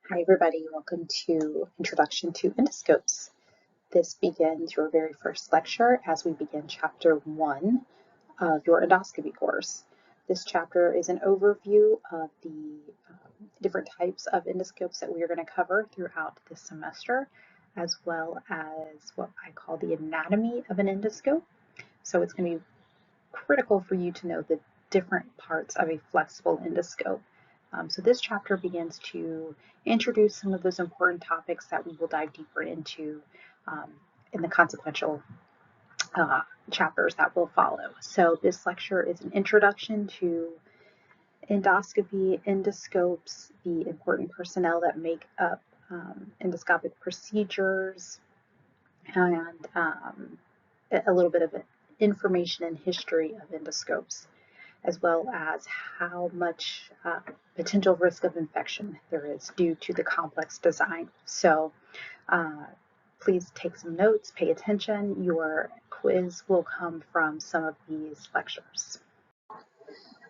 Hi everybody, welcome to Introduction to Endoscopes. This begins your very first lecture as we begin chapter 1 of your endoscopy course. This chapter is an overview of the different types of endoscopes that we are going to cover throughout this semester, as well as what I call the anatomy of an endoscope. So it's going to be critical for you to know the different parts of a flexible endoscope. So this chapter begins to introduce some of those important topics that we will dive deeper into in the consequential chapters that will follow. So this lecture is an introduction to endoscopy, endoscopes, the important personnel that make up endoscopic procedures, and a little bit of information and history of endoscopes, as well as how much potential risk of infection there is due to the complex design. So please take some notes, pay attention. Your quiz will come from some of these lectures.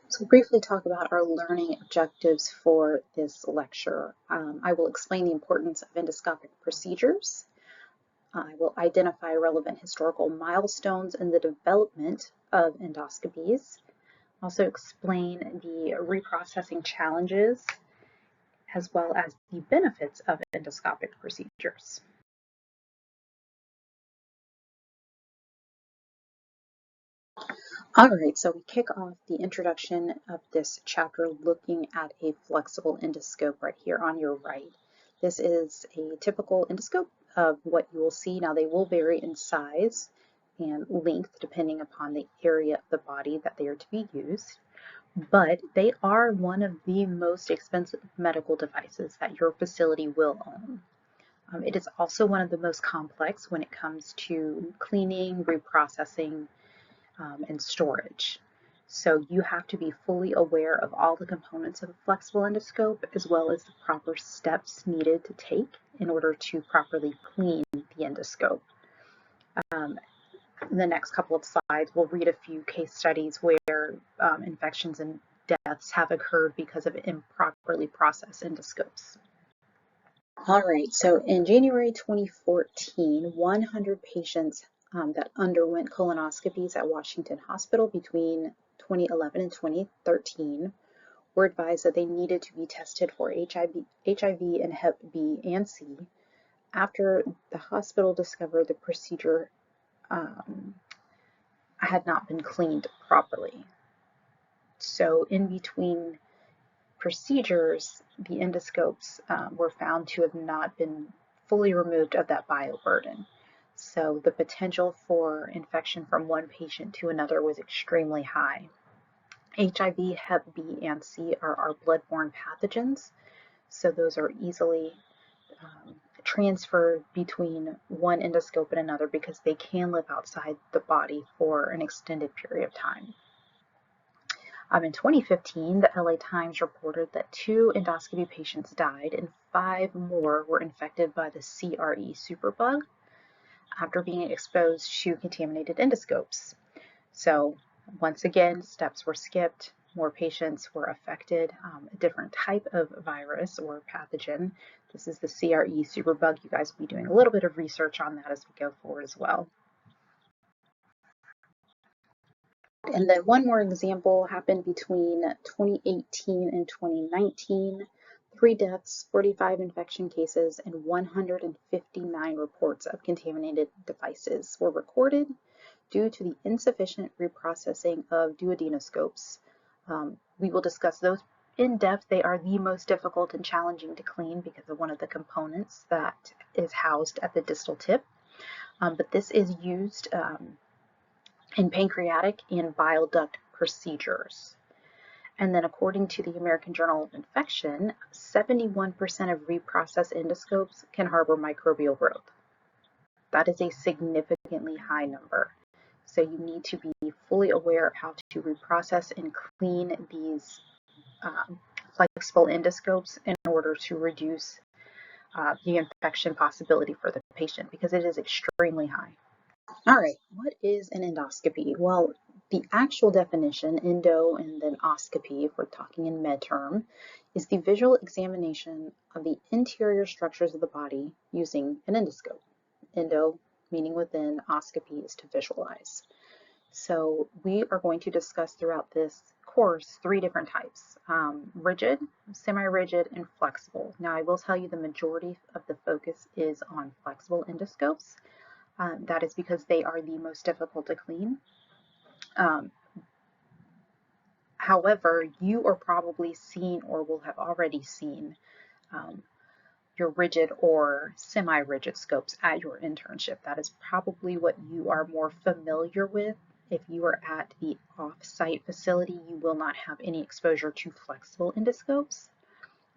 So we'll briefly talk about our learning objectives for this lecture. I will explain the importance of endoscopic procedures. I will identify relevant historical milestones in the development of endoscopies. Also explain the reprocessing challenges as well as the benefits of endoscopic procedures. All right, so we kick off the introduction of this chapter looking at a flexible endoscope right here on your right. This is a typical endoscope of what you will see. Now they will vary in size and length depending upon the area of the body that they are to be used, but they are one of the most expensive medical devices that your facility will own. It is also one of the most complex when it comes to cleaning, reprocessing, and storage. So you have to be fully aware of all the components of a flexible endoscope as well as the proper steps needed to take in order to properly clean the endoscope. In the next couple of slides, we'll read a few case studies where infections and deaths have occurred because of improperly processed endoscopes. All right, so in January 2014, 100 patients that underwent colonoscopies at Washington Hospital between 2011 and 2013 were advised that they needed to be tested for HIV and Hep B and C after the hospital discovered the procedure had not been cleaned properly. So in between procedures, the endoscopes were found to have not been fully removed of that bioburden. So the potential for infection from one patient to another was extremely high. HIV, Hep B, and C are bloodborne pathogens, so those are easily transferred between one endoscope and another because they can live outside the body for an extended period of time. In 2015, the LA Times reported that 2 endoscopy patients died and 5 more were infected by the CRE superbug after being exposed to contaminated endoscopes. So once again, steps were skipped, more patients were affected, a different type of virus or pathogen. This is the CRE superbug. You guys will be doing a little bit of research on that as we go forward as well. And then one more example happened between 2018 and 2019. 3 deaths, 45 infection cases, and 159 reports of contaminated devices were recorded due to the insufficient reprocessing of duodenoscopes. We will discuss those in depth. They are the most difficult and challenging to clean because of one of the components that is housed at the distal tip. But this is used in pancreatic and bile duct procedures. And then according to the American Journal of Infection, 71% of reprocessed endoscopes can harbor microbial growth. That is a significantly high number. So you need to be fully aware of how to reprocess and clean these flexible endoscopes in order to reduce the infection possibility for the patient because it is extremely high. All right, what is an endoscopy? Well, The actual definition, endo and then oscopy, if we're talking in med term, is the visual examination of the interior structures of the body using an endoscope. Endo meaning within, oscopy is to visualize. So we are going to discuss throughout this course 3 different types, rigid, semi-rigid, and flexible. Now I will tell you the majority of the focus is on flexible endoscopes. That is because they are the most difficult to clean. However, you are probably seen or will have already seen your rigid or semi-rigid scopes at your internship. That is probably what you are more familiar with. If you are at the off-site facility, you will not have any exposure to flexible endoscopes.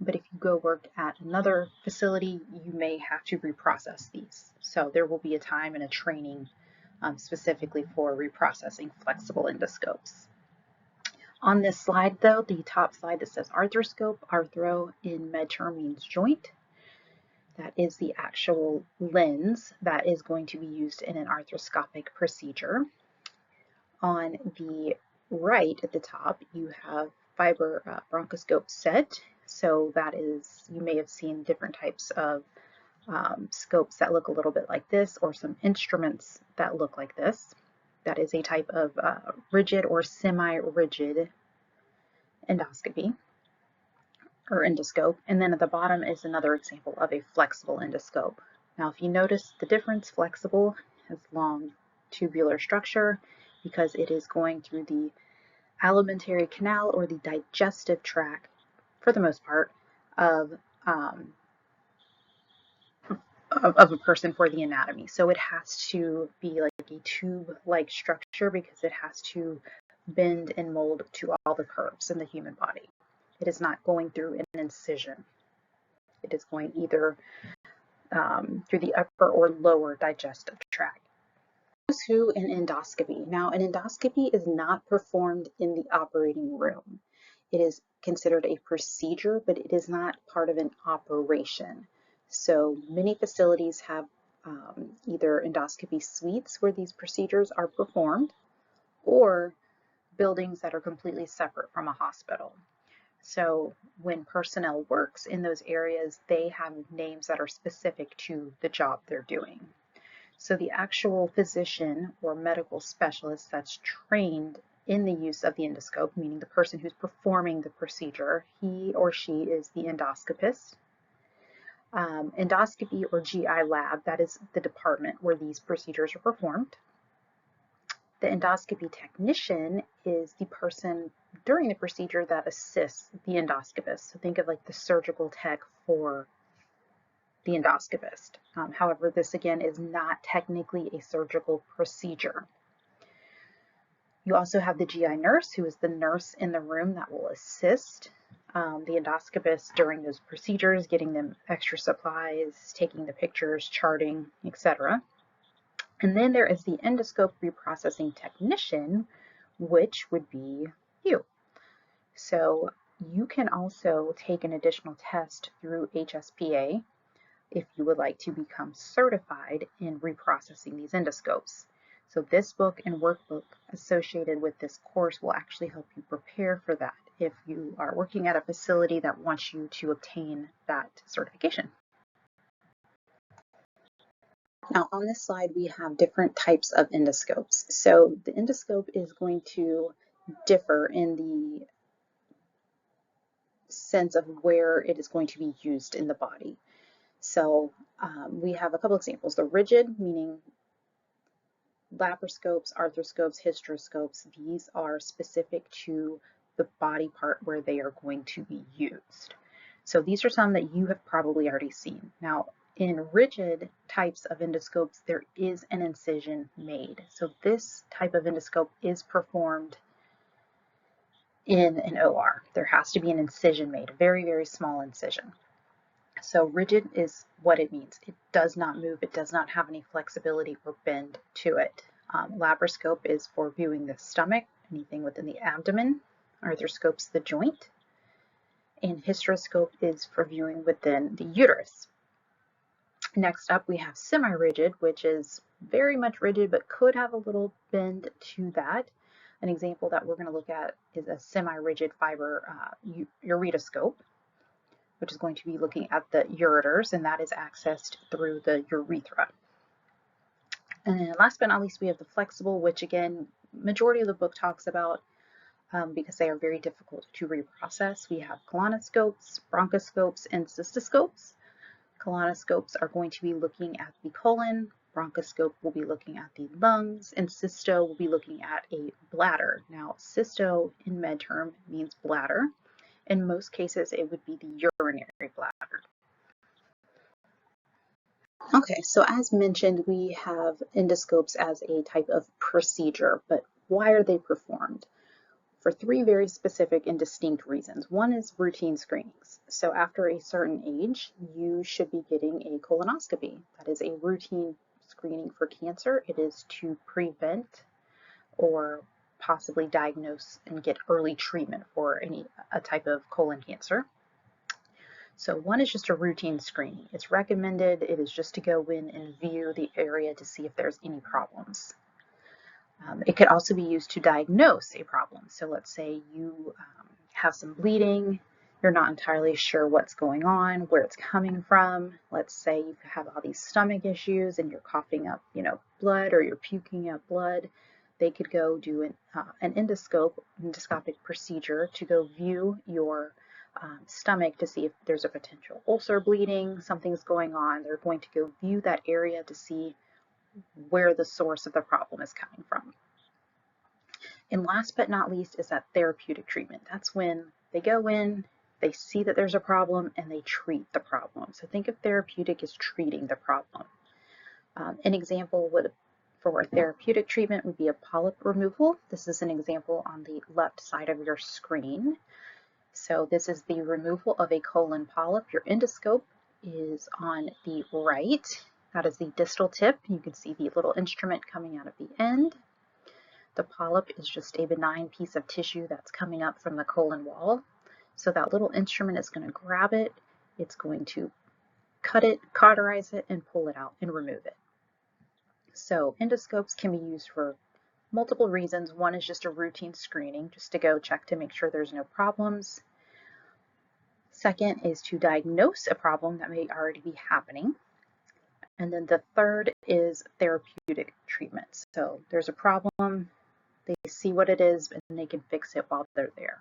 But if you go work at another facility, you may have to reprocess these. So there will be a time and a training specifically for reprocessing flexible endoscopes. On this slide though, the top slide that says arthroscope, arthro in med term means joint. That is the actual lens that is going to be used in an arthroscopic procedure. On the right at the top, you have fiber bronchoscope set. So that is, you may have seen different types of scopes that look a little bit like this, or some instruments that look like this. That is a type of rigid or semi-rigid endoscopy or endoscope. And then at the bottom is another example of a flexible endoscope. Now, if you notice the difference, flexible has long tubular structure because it is going through the alimentary canal or the digestive tract, for the most part, of a person for the anatomy. So it has to be like a tube-like structure because it has to bend and mold to all the curves in the human body. It is not going through an incision. It is going either through the upper or lower digestive tract. To an endoscopy. Now, an endoscopy is not performed in the operating room. It is considered a procedure, but it is not part of an operation. So many facilities have either endoscopy suites where these procedures are performed, or buildings that are completely separate from a hospital. So when personnel works in those areas, they have names that are specific to the job they're doing. So the actual physician or medical specialist that's trained in the use of the endoscope, meaning the person who's performing the procedure, he or she is the endoscopist. Endoscopy or GI lab, that is the department where these procedures are performed. The endoscopy technician is the person during the procedure that assists the endoscopist. So think of like the surgical tech for the endoscopist. However, this again is not technically a surgical procedure. You also have the GI nurse, who is the nurse in the room that will assist the endoscopist during those procedures, getting them extra supplies, taking the pictures, charting, etc. And then there is the endoscope reprocessing technician, which would be you. So you can also take an additional test through HSPA if you would like to become certified in reprocessing these endoscopes. So this book and workbook associated with this course will actually help you prepare for that if you are working at a facility that wants you to obtain that certification. Now on this slide, we have different types of endoscopes. So the endoscope is going to differ in the sense of where it is going to be used in the body. So we have a couple examples. The rigid, meaning laparoscopes, arthroscopes, hysteroscopes, these are specific to the body part where they are going to be used. So these are some that you have probably already seen. Now, in rigid types of endoscopes, there is an incision made. So this type of endoscope is performed in an OR. There has to be an incision made, a very, very small incision. So rigid is what it means. It does not move. It does not have any flexibility or bend to it. Laparoscope is for viewing the stomach, anything within the abdomen. Arthroscope's the joint. And hysteroscope is for viewing within the uterus. Next up, we have semi-rigid, which is very much rigid, but could have a little bend to that. An example that we're going to look at is a semi-rigid fiber uretoscope, which is going to be looking at the ureters, and that is accessed through the urethra. And last but not least, we have the flexible, which again, majority of the book talks about because they are very difficult to reprocess. We have colonoscopes, bronchoscopes, and cystoscopes. Colonoscopes are going to be looking at the colon, bronchoscope will be looking at the lungs, and cysto will be looking at a bladder. Now, cysto in med term means bladder. In most cases, it would be the urinary bladder. Okay, so as mentioned, we have endoscopes as a type of procedure, but why are they performed? For three very specific and distinct reasons. One is routine screenings. So after a certain age, you should be getting a colonoscopy. That is a routine screening for cancer. It is to prevent or possibly diagnose and get early treatment for a type of colon cancer. So one is just a routine screening. It's recommended. It is just to go in and view the area to see if there's any problems. It could also be used to diagnose a problem. So let's say you have some bleeding, you're not entirely sure what's going on, where it's coming from. Let's say you have all these stomach issues and you're coughing up, blood, or you're puking up blood. They could go do an endoscopic procedure to go view your stomach to see if there's a potential ulcer bleeding, something's going on. They're going to go view that area to see where the source of the problem is coming from. And last but not least is that therapeutic treatment. That's when they go in, they see that there's a problem, and they treat the problem. So think of therapeutic as treating the problem. An example for therapeutic treatment would be a polyp removal. This is an example on the left side of your screen. So this is the removal of a colon polyp. Your endoscope is on the right. That is the distal tip. You can see the little instrument coming out of the end. The polyp is just a benign piece of tissue that's coming up from the colon wall. So that little instrument is going to grab it, it's going to cut it, cauterize it, and pull it out and remove it. So endoscopes can be used for multiple reasons. One is just a routine screening, just to go check to make sure there's no problems. Second is to diagnose a problem that may already be happening. And then the third is therapeutic treatment. So there's a problem, they see what it is, and they can fix it while they're there.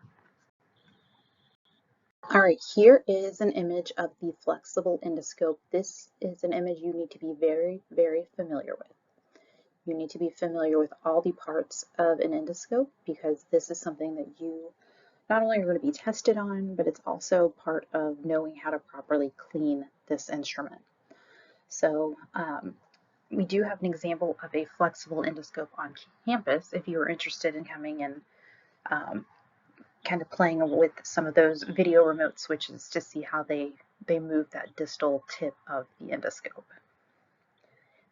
All right, here is an image of the flexible endoscope. This is an image you need to be very, very familiar with. You need to be familiar with all the parts of an endoscope because this is something that you not only are going to be tested on, but it's also part of knowing how to properly clean this instrument. So we do have an example of a flexible endoscope on campus if you are interested in coming and kind of playing with some of those video remote switches to see how they move that distal tip of the endoscope.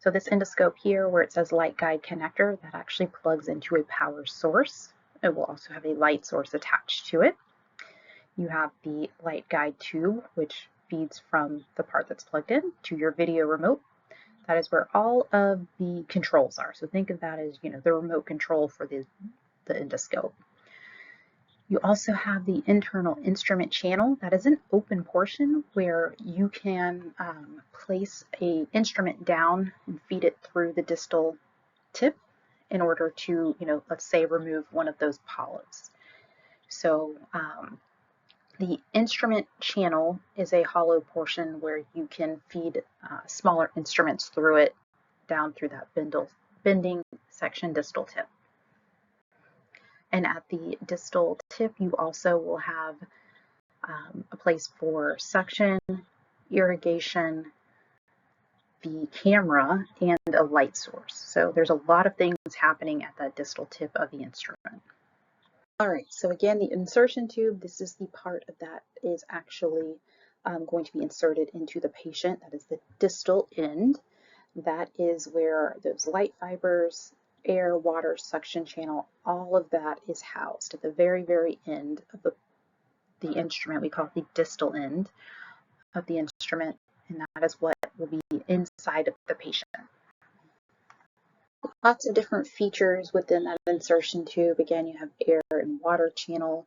So this endoscope here, where it says light guide connector, that actually plugs into a power source. It will also have a light source attached to it. You have the light guide tube, which feeds from the part that's plugged in to your video remote. That is where all of the controls are. So think of that as, the remote control for the endoscope. You also have the internal instrument channel. That is an open portion where you can place an instrument down and feed it through the distal tip in order to, let's say remove one of those polyps. So the instrument channel is a hollow portion where you can feed smaller instruments through it down through that bending section distal tip. And at the distal tip, you also will have a place for suction, irrigation, the camera, and a light source. So there's a lot of things happening at that distal tip of the instrument. All right, so again, the insertion tube, this is the part of that is actually going to be inserted into the patient. That is the distal end. That is where those light fibers, air, water, suction channel, all of that is housed at the very, very end of the instrument. We call it the distal end of the instrument, and that is what will be inside of the patient. Lots of different features within that insertion tube. Again, you have air and water channel,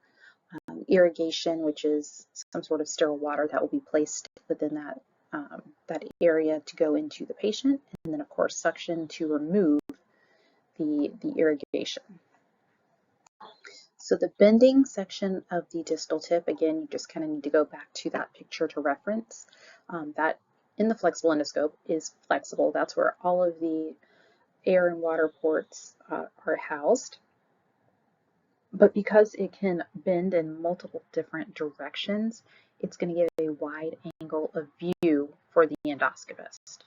irrigation, which is some sort of sterile water that will be placed within that area to go into the patient, and then of course suction to remove the irrigation. So the bending section of the distal tip, again, you just kind of need to go back to that picture to reference. That in the flexible endoscope is flexible. That's where all of the air and water ports are housed. But because it can bend in multiple different directions, it's going to give a wide angle of view for the endoscopist.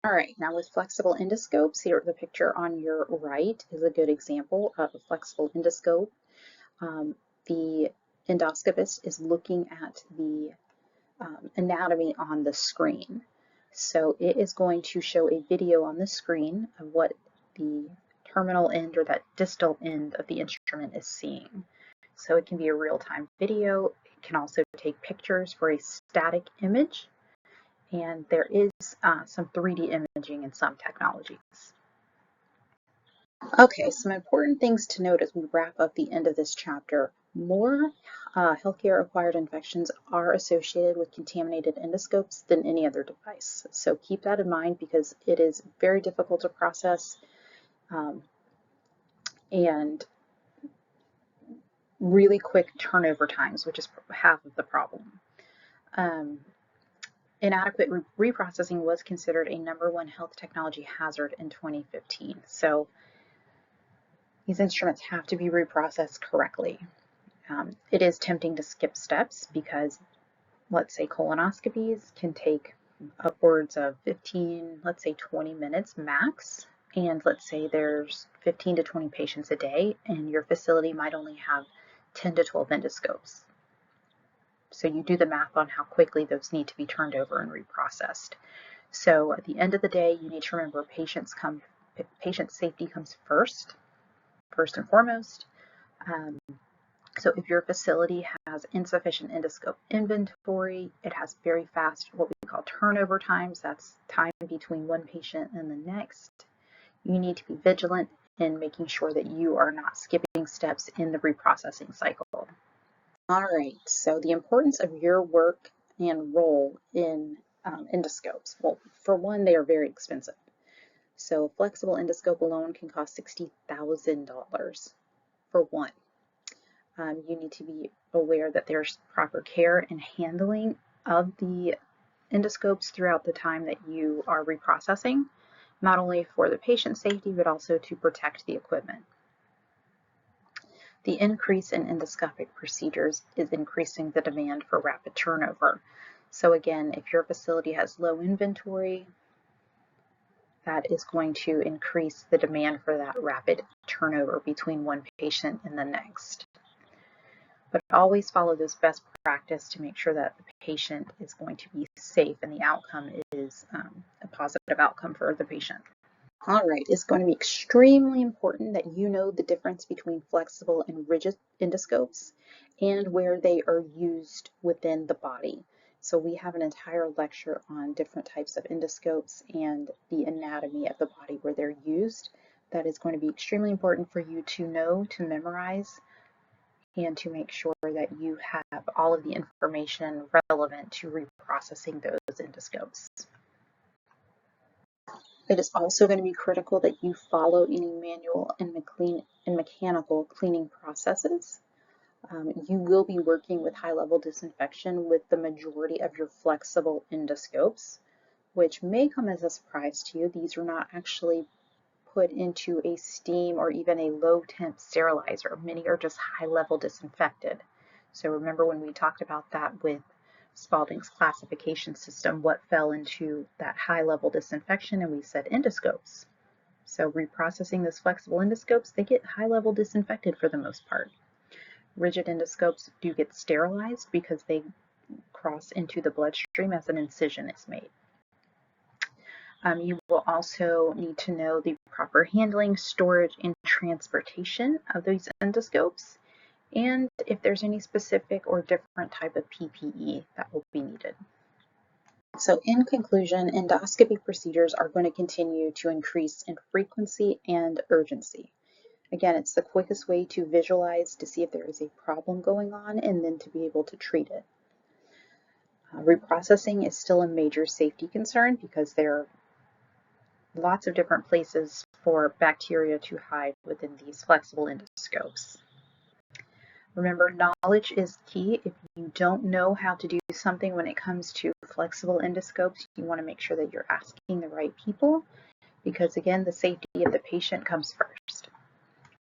All right, now with flexible endoscopes, here the picture on your right is a good example of a flexible endoscope. The endoscopist is looking at the anatomy on the screen. So it is going to show a video on the screen of what the terminal end or that distal end of the instrument is seeing. So it can be a real-time video. It can also take pictures for a static image. And there is some 3D imaging in some technologies. Okay, some important things to note as we wrap up the end of this chapter. More healthcare-acquired infections are associated with contaminated endoscopes than any other device. So keep that in mind because it is very difficult to process and really quick turnover times, which is half of the problem. Inadequate reprocessing was considered a #1 health technology hazard in 2015. So these instruments have to be reprocessed correctly. It is tempting to skip steps because, let's say, colonoscopies can take upwards of 15, let's say 20 minutes max. And let's say there's 15 to 20 patients a day, and your facility might only have 10 to 12 endoscopes. So you do the math on how quickly those need to be turned over and reprocessed. So at the end of the day, you need to remember patient safety comes first and foremost. So if your facility has insufficient endoscope inventory, it has very fast, what we call turnover times, that's time between one patient and the next, you need to be vigilant in making sure that you are not skipping steps in the reprocessing cycle. All right, so the importance of your work and role in endoscopes. Well, for one, they are very expensive. So a flexible endoscope alone can cost $60,000 for one. You need to be aware that there's proper care and handling of the endoscopes throughout the time that you are reprocessing, not only for the patient safety, but also to protect the equipment. The increase in endoscopic procedures is increasing the demand for rapid turnover. So again, if your facility has low inventory, that is going to increase the demand for that rapid turnover between one patient and the next. But always follow this best practice to make sure that the patient is going to be safe and the outcome is a positive outcome for the patient. All right, it's going to be extremely important that you know the difference between flexible and rigid endoscopes and where they are used within the body. So we have an entire lecture on different types of endoscopes and the anatomy of the body where they're used. That is going to be extremely important for you to know, to memorize, and to make sure that you have all of the information relevant to reprocessing those endoscopes. It is also going to be critical that you follow any manual and mechanical cleaning processes. You will be working with high-level disinfection with the majority of your flexible endoscopes, which may come as a surprise to you. These are not actually put into a steam or even a low temp sterilizer. Many are just high level disinfected. So remember when we talked about that with Spalding's classification system, what fell into that high level disinfection, and we said endoscopes. So reprocessing those flexible endoscopes, they get high level disinfected for the most part. Rigid endoscopes do get sterilized because they cross into the bloodstream as an incision is made. You will also need to know the proper handling, storage, and transportation of these endoscopes, and if there's any specific or different type of PPE that will be needed. So in conclusion, endoscopy procedures are going to continue to increase in frequency and urgency. Again, it's the quickest way to visualize to see if there is a problem going on and then to be able to treat it. Reprocessing is still a major safety concern because there are lots of different places for bacteria to hide within these flexible endoscopes. Remember, knowledge is key. If you don't know how to do something when it comes to flexible endoscopes, you want to make sure that you're asking the right people because, again, the safety of the patient comes first.